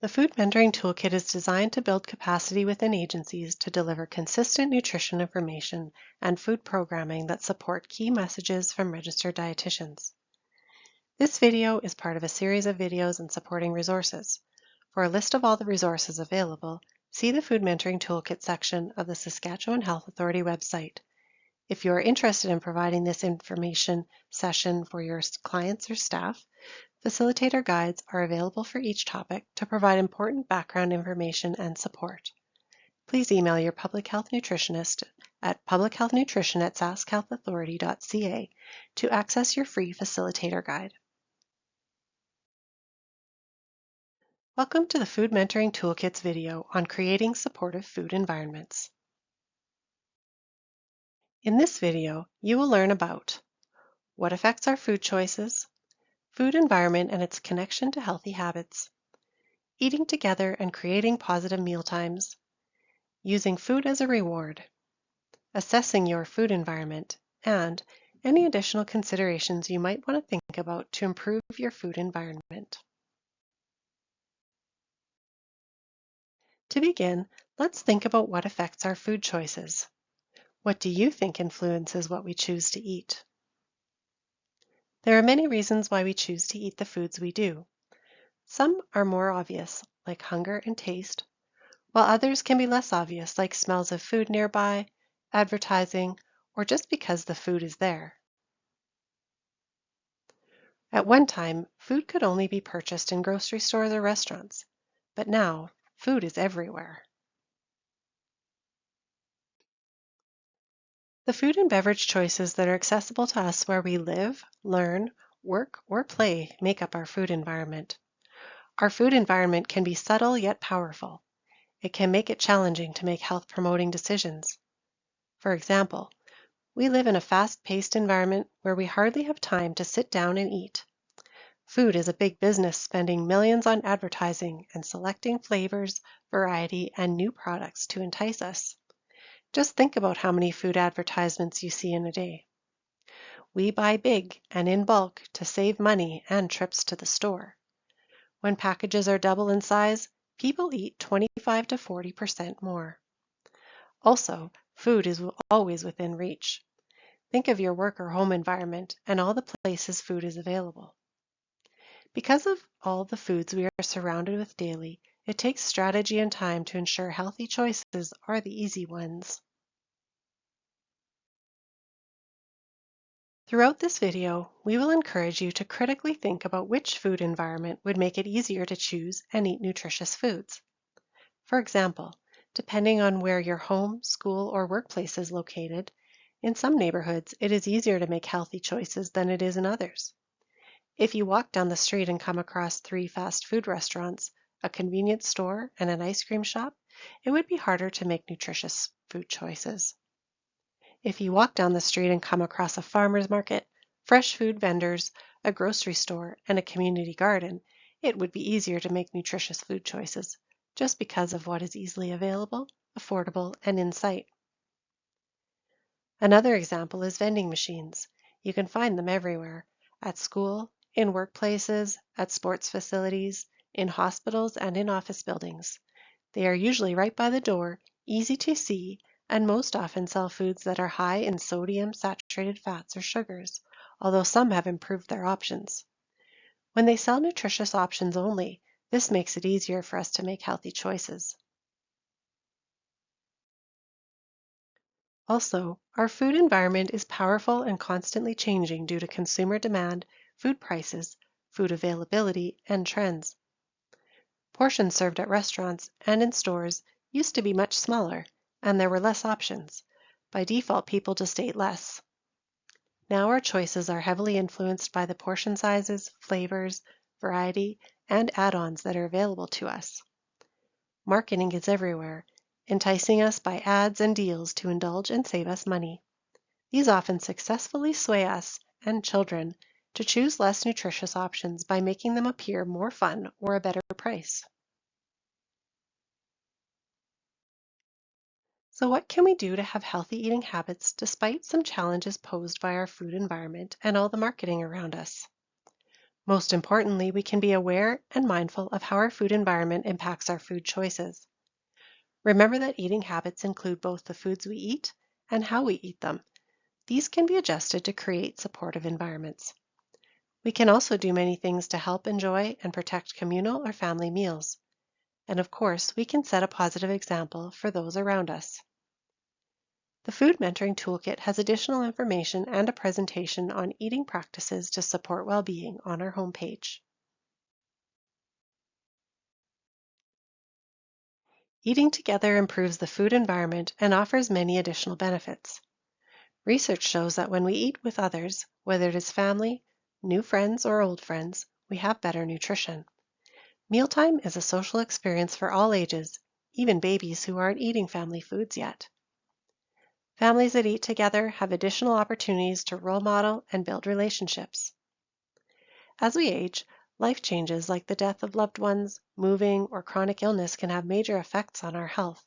The Food Mentoring Toolkit is designed to build capacity within agencies to deliver consistent nutrition information and food programming that support key messages from registered dietitians. This video is part of a series of videos and supporting resources. For a list of all the resources available, see the Food Mentoring Toolkit section of the Saskatchewan Health Authority website. If you are interested in providing this information session for your clients or staff, facilitator guides are available for each topic to provide important background information and support. Please email your public health nutritionist at publichealthnutrition@saskhealthauthority.ca to access your free facilitator guide. Welcome to the Food Mentoring Toolkit's video on creating supportive food environments. In this video, you will learn about what affects our food choices, food environment and its connection to healthy habits, eating together and creating positive meal times, using food as a reward, assessing your food environment, and any additional considerations you might want to think about to improve your food environment. To begin, let's think about what affects our food choices. What do you think influences what we choose to eat? There are many reasons why we choose to eat the foods we do. Some are more obvious, like hunger and taste, while others can be less obvious, like smells of food nearby, advertising, or just because the food is there. At one time, food could only be purchased in grocery stores or restaurants, but now food is everywhere. The food and beverage choices that are accessible to us where we live, learn, work, or play make up our food environment. Our food environment can be subtle yet powerful. It can make it challenging to make health-promoting decisions. For example, we live in a fast-paced environment where we hardly have time to sit down and eat. Food is a big business, spending millions on advertising and selecting flavors, variety, and new products to entice us. Just think about how many food advertisements you see in a day. We buy big and in bulk to save money and trips to the store. When packages are double in size, people eat 25 to 40% more. Also, food is always within reach. Think of your work or home environment and all the places food is available. Because of all the foods we are surrounded with daily, it takes strategy and time to ensure healthy choices are the easy ones. Throughout this video, we will encourage you to critically think about which food environment would make it easier to choose and eat nutritious foods. For example, depending on where your home, school, or workplace is located, in some neighborhoods it is easier to make healthy choices than it is in others. If you walk down the street and come across 3 fast food restaurants, a convenience store, and an ice cream shop, it would be harder to make nutritious food choices. If you walk down the street and come across a farmer's market, fresh food vendors, a grocery store, and a community garden, it would be easier to make nutritious food choices, just because of what is easily available, affordable, and in sight. Another example is vending machines. You can find them everywhere, at school, in workplaces, at sports facilities, in hospitals, and in office buildings. They are usually right by the door, easy to see, and most often sell foods that are high in sodium, saturated fats, or sugars, although some have improved their options. When they sell nutritious options only, this makes it easier for us to make healthy choices. Also, our food environment is powerful and constantly changing due to consumer demand, food prices, food availability, and trends. Portions served at restaurants and in stores used to be much smaller, and there were less options. By default, people just ate less. Now our choices are heavily influenced by the portion sizes, flavors, variety, and add-ons that are available to us. Marketing is everywhere, enticing us by ads and deals to indulge and save us money. These often successfully sway us and children to choose less nutritious options by making them appear more fun or a better price. So what can we do to have healthy eating habits despite some challenges posed by our food environment and all the marketing around us? Most importantly, we can be aware and mindful of how our food environment impacts our food choices. Remember that eating habits include both the foods we eat and how we eat them. These can be adjusted to create supportive environments. We can also do many things to help enjoy and protect communal or family meals. And of course, we can set a positive example for those around us. The Food Mentoring Toolkit has additional information and a presentation on eating practices to support well-being on our homepage. Eating together improves the food environment and offers many additional benefits. Research shows that when we eat with others, whether it is family, new friends, or old friends, we have better nutrition. Mealtime is a social experience for all ages, even babies who aren't eating family foods yet. Families that eat together have additional opportunities to role model and build relationships. As we age, life changes like the death of loved ones, moving, or chronic illness can have major effects on our health.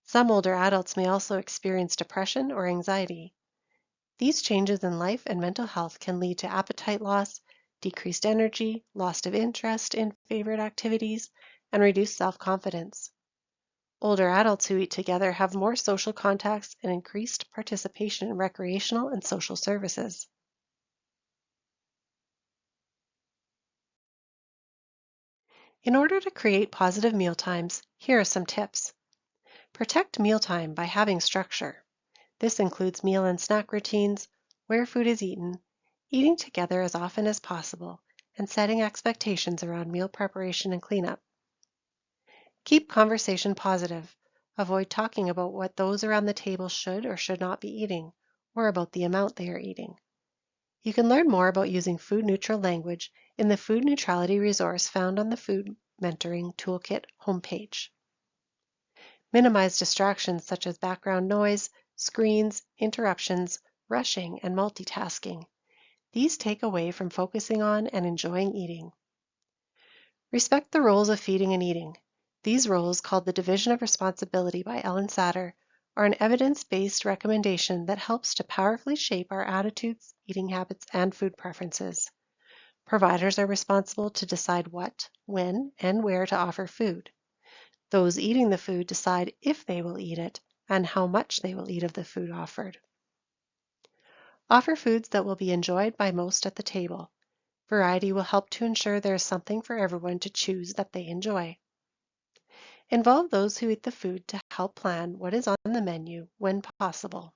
Some older adults may also experience depression or anxiety. These changes in life and mental health can lead to appetite loss, decreased energy, loss of interest in favorite activities, and reduced self-confidence. Older adults who eat together have more social contacts and increased participation in recreational and social services. In order to create positive meal times, here are some tips. Protect mealtime by having structure. This includes meal and snack routines, where food is eaten, eating together as often as possible, and setting expectations around meal preparation and cleanup. Keep conversation positive. Avoid talking about what those around the table should or should not be eating, or about the amount they are eating. You can learn more about using food-neutral language in the Food Neutrality resource found on the Food Mentoring Toolkit homepage. Minimize distractions such as background noise, screens, interruptions, rushing, and multitasking. These take away from focusing on and enjoying eating. Respect the roles of feeding and eating. These roles, called the Division of Responsibility by Ellen Satter, are an evidence-based recommendation that helps to powerfully shape our attitudes, eating habits, and food preferences. Providers are responsible to decide what, when, and where to offer food. Those eating the food decide if they will eat it and how much they will eat of the food offered. Offer foods that will be enjoyed by most at the table. Variety will help to ensure there is something for everyone to choose that they enjoy. Involve those who eat the food to help plan what is on the menu when possible.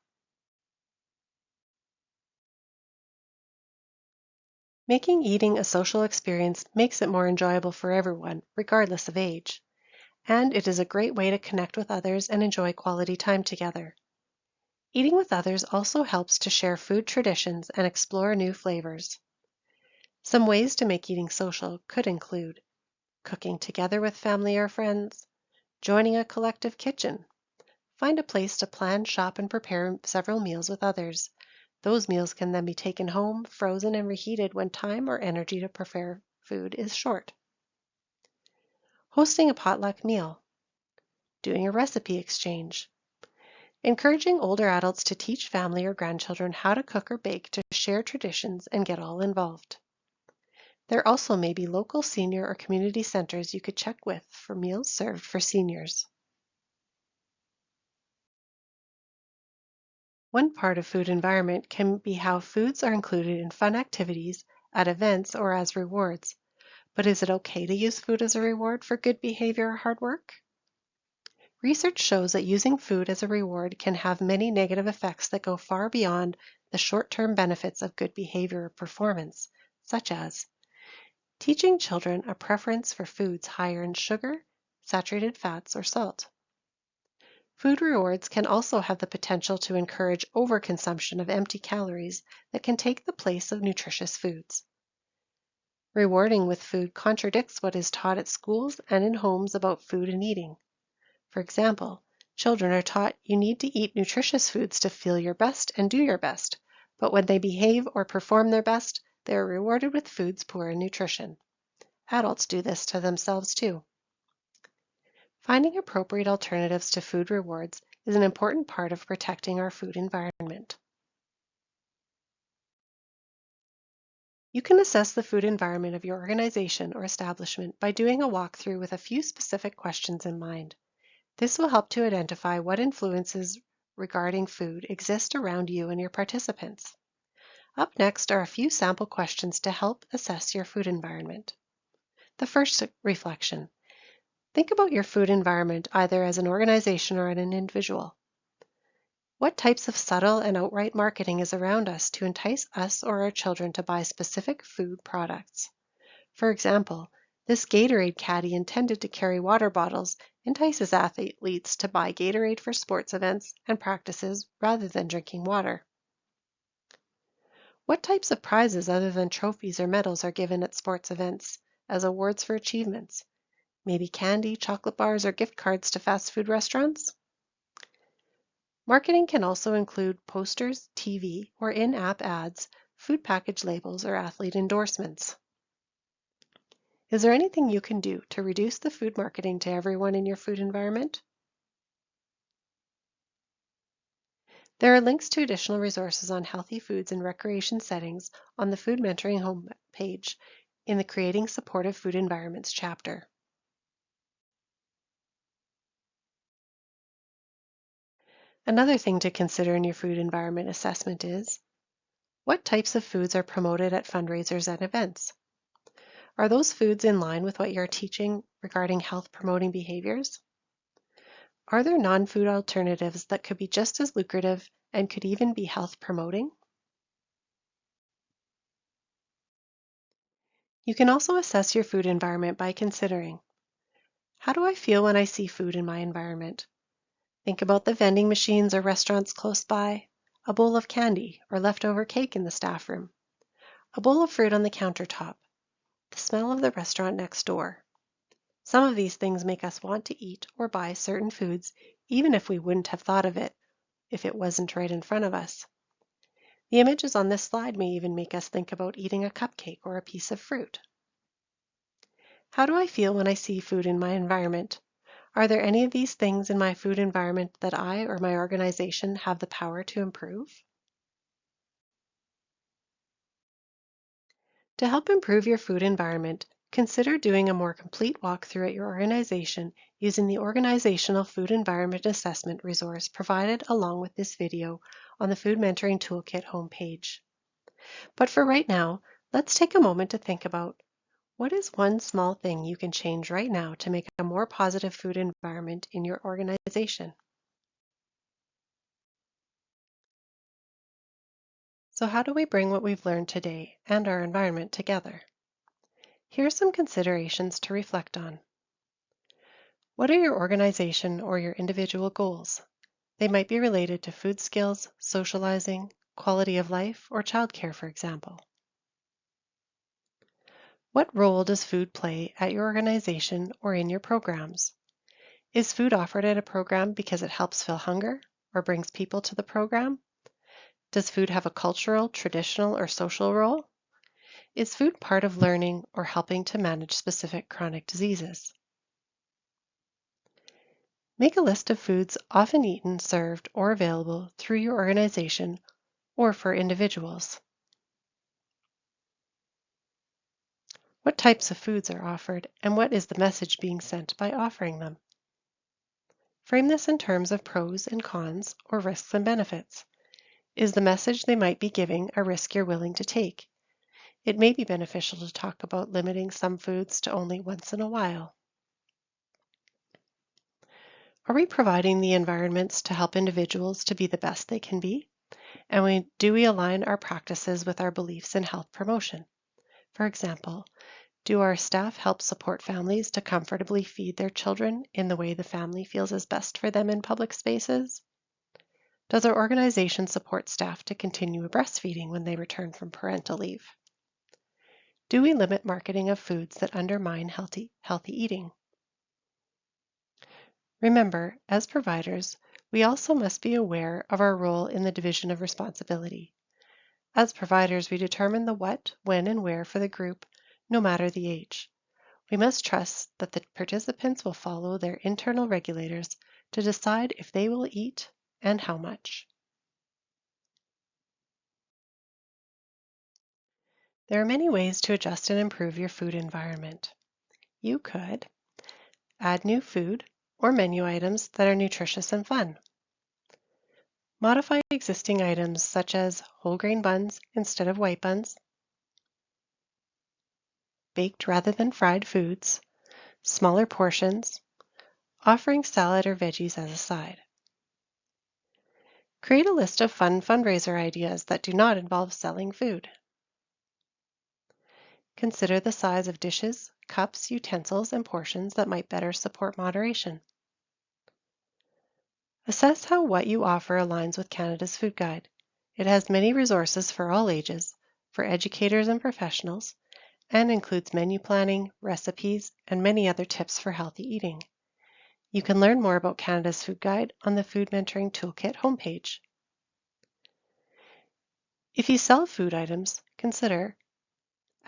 Making eating a social experience makes it more enjoyable for everyone, regardless of age. And it is a great way to connect with others and enjoy quality time together. Eating with others also helps to share food traditions and explore new flavors. Some ways to make eating social could include cooking together with family or friends, joining a collective kitchen. Find a place to plan, shop, and prepare several meals with others. Those meals can then be taken home, frozen, and reheated when time or energy to prepare food is short. Hosting a potluck meal. Doing a recipe exchange. Encouraging older adults to teach family or grandchildren how to cook or bake to share traditions and get all involved. There also may be local senior or community centers you could check with for meals served for seniors. One part of food environment can be how foods are included in fun activities, at events, or as rewards. But is it okay to use food as a reward for good behavior or hard work? Research shows that using food as a reward can have many negative effects that go far beyond the short-term benefits of good behavior or performance, such as teaching children a preference for foods higher in sugar, saturated fats, or salt. Food rewards can also have the potential to encourage overconsumption of empty calories that can take the place of nutritious foods. Rewarding with food contradicts what is taught at schools and in homes about food and eating. For example, children are taught you need to eat nutritious foods to feel your best and do your best, but when they behave or perform their best, they are rewarded with foods poor in nutrition. Adults do this to themselves too. Finding appropriate alternatives to food rewards is an important part of protecting our food environment. You can assess the food environment of your organization or establishment by doing a walkthrough with a few specific questions in mind. This will help to identify what influences regarding food exist around you and your participants. Up next are a few sample questions to help assess your food environment. The first reflection. Think about your food environment either as an organization or an individual. What types of subtle and outright marketing is around us to entice us or our children to buy specific food products? For example, this Gatorade caddy intended to carry water bottles entices athletes to buy Gatorade for sports events and practices rather than drinking water. What types of prizes other than trophies or medals are given at sports events as awards for achievements? Maybe candy, chocolate bars, or gift cards to fast food restaurants? Marketing can also include posters, TV, or in-app ads, food package labels, or athlete endorsements. Is there anything you can do to reduce the food marketing to everyone in your food environment? There are links to additional resources on healthy foods and recreation settings on the Food Mentoring homepage in the Creating Supportive Food Environments chapter. Another thing to consider in your food environment assessment is, what types of foods are promoted at fundraisers and events? Are those foods in line with what you're teaching regarding health promoting behaviors? Are there non-food alternatives that could be just as lucrative and could even be health promoting? You can also assess your food environment by considering, how do I feel when I see food in my environment? Think about the vending machines or restaurants close by, a bowl of candy or leftover cake in the staff room, a bowl of fruit on the countertop, the smell of the restaurant next door. Some of these things make us want to eat or buy certain foods even if we wouldn't have thought of it if it wasn't right in front of us. The images on this slide may even make us think about eating a cupcake or a piece of fruit. How do I feel when I see food in my environment? Are there any of these things in my food environment that I or my organization have the power to improve? To help improve your food environment, consider doing a more complete walkthrough at your organization using the Organizational Food Environment Assessment resource provided along with this video on the Food Mentoring Toolkit homepage. But for right now, let's take a moment to think about, what is one small thing you can change right now to make a more positive food environment in your organization? So how do we bring what we've learned today and our environment together? Here are some considerations to reflect on. What are your organization or your individual goals? They might be related to food skills, socializing, quality of life, or childcare, for example. What role does food play at your organization or in your programs? Is food offered at a program because it helps fill hunger or brings people to the program? Does food have a cultural, traditional, or social role? Is food part of learning or helping to manage specific chronic diseases? Make a list of foods often eaten, served, or available through your organization or for individuals. What types of foods are offered and what is the message being sent by offering them? Frame this in terms of pros and cons or risks and benefits. Is the message they might be giving a risk you're willing to take? It may be beneficial to talk about limiting some foods to only once in a while. Are we providing the environments to help individuals to be the best they can be? And do we align our practices with our beliefs in health promotion? For example, do our staff help support families to comfortably feed their children in the way the family feels is best for them in public spaces? Does our organization support staff to continue breastfeeding when they return from parental leave? Do we limit marketing of foods that undermine healthy eating? Remember, as providers, we also must be aware of our role in the division of responsibility. As providers, we determine the what, when, and where for the group, no matter the age. We must trust that the participants will follow their internal regulators to decide if they will eat and how much. There are many ways to adjust and improve your food environment. You could add new food or menu items that are nutritious and fun. Modify existing items such as whole grain buns instead of white buns, baked rather than fried foods, smaller portions, offering salad or veggies as a side. Create a list of fun fundraiser ideas that do not involve selling food. Consider the size of dishes, cups, utensils, and portions that might better support moderation. Assess how what you offer aligns with Canada's Food Guide. It has many resources for all ages, for educators and professionals, and includes menu planning, recipes, and many other tips for healthy eating. You can learn more about Canada's Food Guide on the Food Mentoring Toolkit homepage. If you sell food items, consider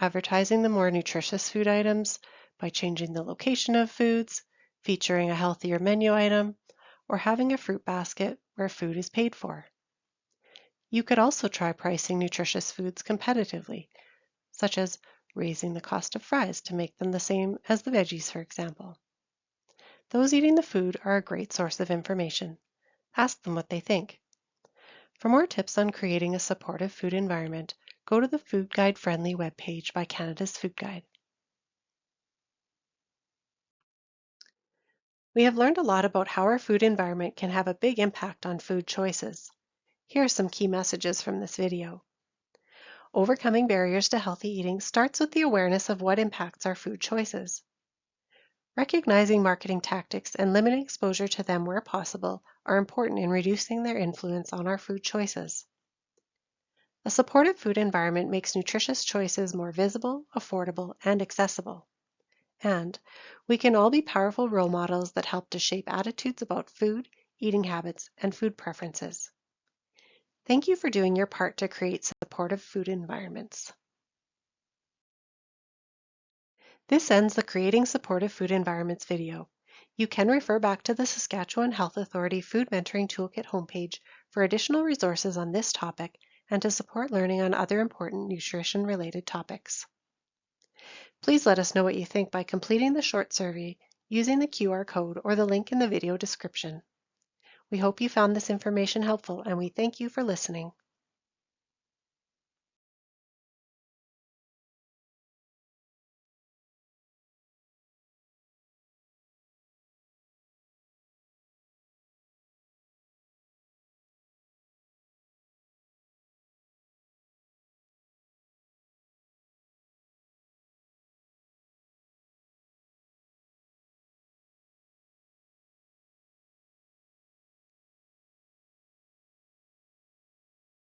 advertising the more nutritious food items by changing the location of foods, featuring a healthier menu item, or having a fruit basket where food is paid for. You could also try pricing nutritious foods competitively, such as raising the cost of fries to make them the same as the veggies, for example. Those eating the food are a great source of information. Ask them what they think. For more tips on creating a supportive food environment, go to the Food Guide Friendly webpage by Canada's Food Guide. We have learned a lot about how our food environment can have a big impact on food choices. Here are some key messages from this video. Overcoming barriers to healthy eating starts with the awareness of what impacts our food choices. Recognizing marketing tactics and limiting exposure to them where possible are important in reducing their influence on our food choices. A supportive food environment makes nutritious choices more visible, affordable, and accessible. And we can all be powerful role models that help to shape attitudes about food, eating habits, and food preferences. Thank you for doing your part to create supportive food environments. This ends the Creating Supportive Food Environments video. You can refer back to the Saskatchewan Health Authority Food Mentoring Toolkit homepage for additional resources on this topic and to support learning on other important nutrition-related topics. Please let us know what you think by completing the short survey using the QR code or the link in the video description. We hope you found this information helpful and we thank you for listening.